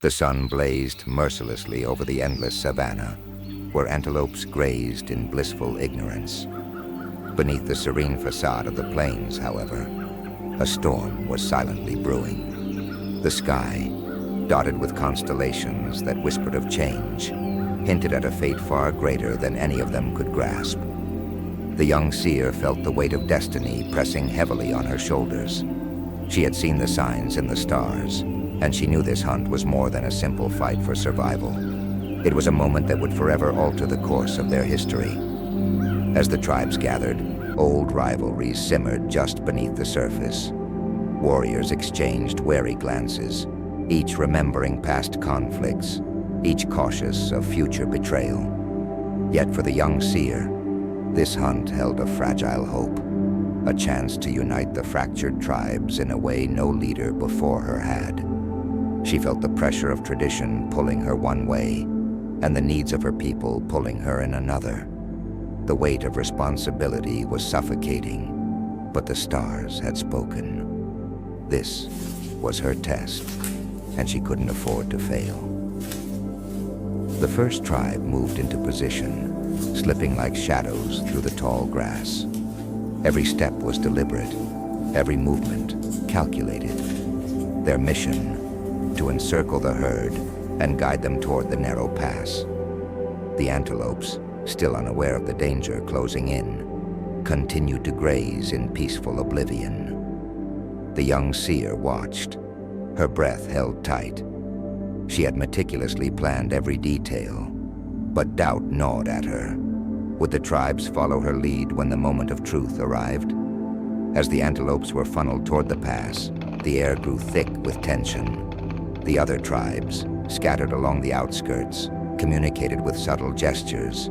The sun blazed mercilessly over the endless savanna, where antelopes grazed in blissful ignorance. Beneath the serene facade of the plains, however, a storm was silently brewing. The sky, dotted with constellations that whispered of change, hinted at a fate far greater than any of them could grasp. The young seer felt the weight of destiny pressing heavily on her shoulders. She had seen the signs in the stars, and she knew this hunt was more than a simple fight for survival. It was a moment that would forever alter the course of their history. As the tribes gathered, old rivalries simmered just beneath the surface. Warriors exchanged wary glances, each remembering past conflicts, each cautious of future betrayal. Yet for the young seer, this hunt held a fragile hope, a chance to unite the fractured tribes in a way no leader before her had. She felt the pressure of tradition pulling her one way, and the needs of her people pulling her in another. The weight of responsibility was suffocating, but the stars had spoken. This was her test, and she couldn't afford to fail. The first tribe moved into position, slipping like shadows through the tall grass. Every step was deliberate, every movement calculated. Their mission, to encircle the herd and guide them toward the narrow pass. The antelopes, still unaware of the danger closing in, continued to graze in peaceful oblivion. The young seer watched, her breath held tight. She had meticulously planned every detail, but doubt gnawed at her. Would the tribes follow her lead when the moment of truth arrived? As the antelopes were funneled toward the pass, the air grew thick with tension. The other tribes, scattered along the outskirts, communicated with subtle gestures,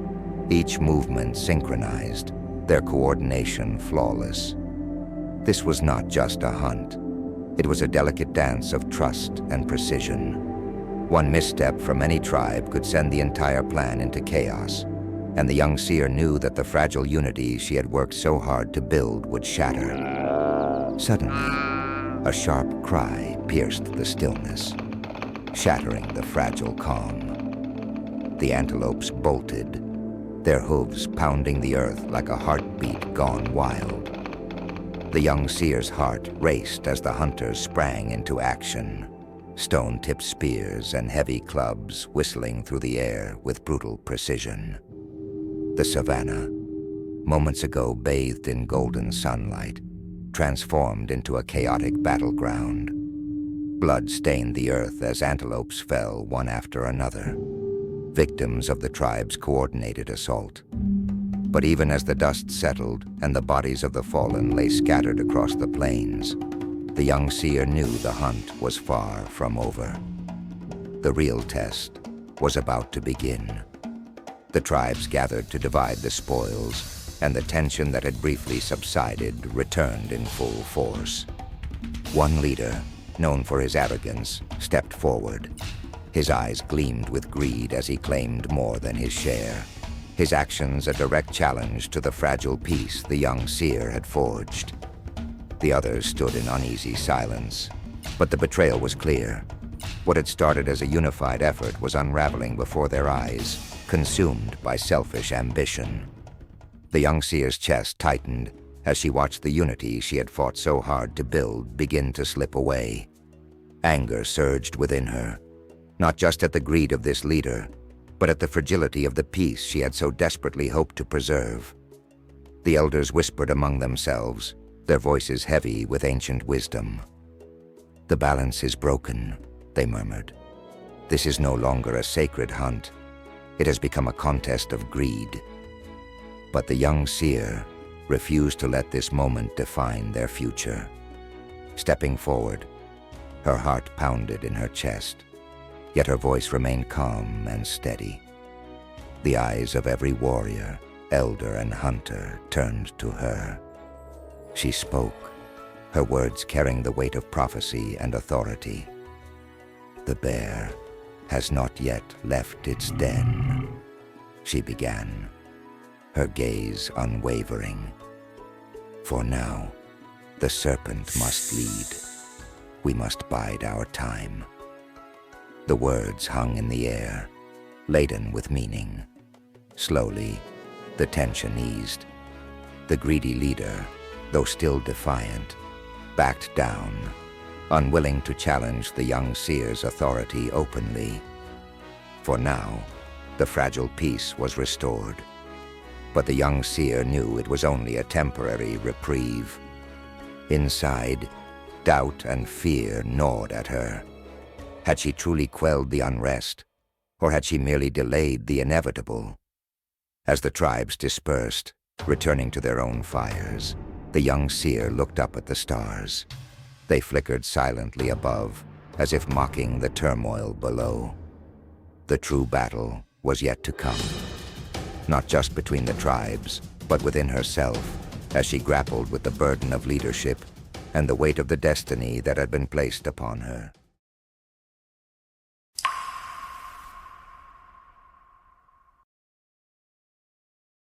each movement synchronized, their coordination flawless. This was not just a hunt. It was a delicate dance of trust and precision. One misstep from any tribe could send the entire plan into chaos, and the young seer knew that the fragile unity she had worked so hard to build would shatter. Suddenly, a sharp cry pierced the stillness, shattering the fragile calm. The antelopes bolted, their hooves pounding the earth like a heartbeat gone wild. The young seer's heart raced as the hunters sprang into action, stone-tipped spears and heavy clubs whistling through the air with brutal precision. The savanna, moments ago bathed in golden sunlight, transformed into a chaotic battleground. Blood stained the earth as antelopes fell one after another, victims of the tribe's coordinated assault. But even as the dust settled and the bodies of the fallen lay scattered across the plains, the young seer knew the hunt was far from over. The real test was about to begin. The tribes gathered to divide the spoils, and the tension that had briefly subsided returned in full force. One leader, known for his arrogance, stepped forward. His eyes gleamed with greed as he claimed more than his share, his actions a direct challenge to the fragile peace the young seer had forged. The others stood in uneasy silence, but the betrayal was clear. What had started as a unified effort was unraveling before their eyes, consumed by selfish ambition. The young seer's chest tightened as she watched the unity she had fought so hard to build begin to slip away. Anger surged within her, not just at the greed of this leader, but at the fragility of the peace she had so desperately hoped to preserve. The elders whispered among themselves, their voices heavy with ancient wisdom. "The balance is broken," they murmured. "This is no longer a sacred hunt. It has become a contest of greed." But the young seer refused to let this moment define their future. Stepping forward, her heart pounded in her chest, yet her voice remained calm and steady. The eyes of every warrior, elder, and hunter turned to her. She spoke, her words carrying the weight of prophecy and authority. "The bear has not yet left its den," she began, her gaze unwavering. "For now, the serpent must lead. We must bide our time." The words hung in the air, laden with meaning. Slowly, the tension eased. The greedy leader, though still defiant, backed down, unwilling to challenge the young seer's authority openly. For now, the fragile peace was restored. But the young seer knew it was only a temporary reprieve. Inside, doubt and fear gnawed at her. Had she truly quelled the unrest, or had she merely delayed the inevitable? As the tribes dispersed, returning to their own fires, the young seer looked up at the stars. They flickered silently above, as if mocking the turmoil below. The true battle was yet to come, not just between the tribes, but within herself, as she grappled with the burden of leadership and the weight of the destiny that had been placed upon her.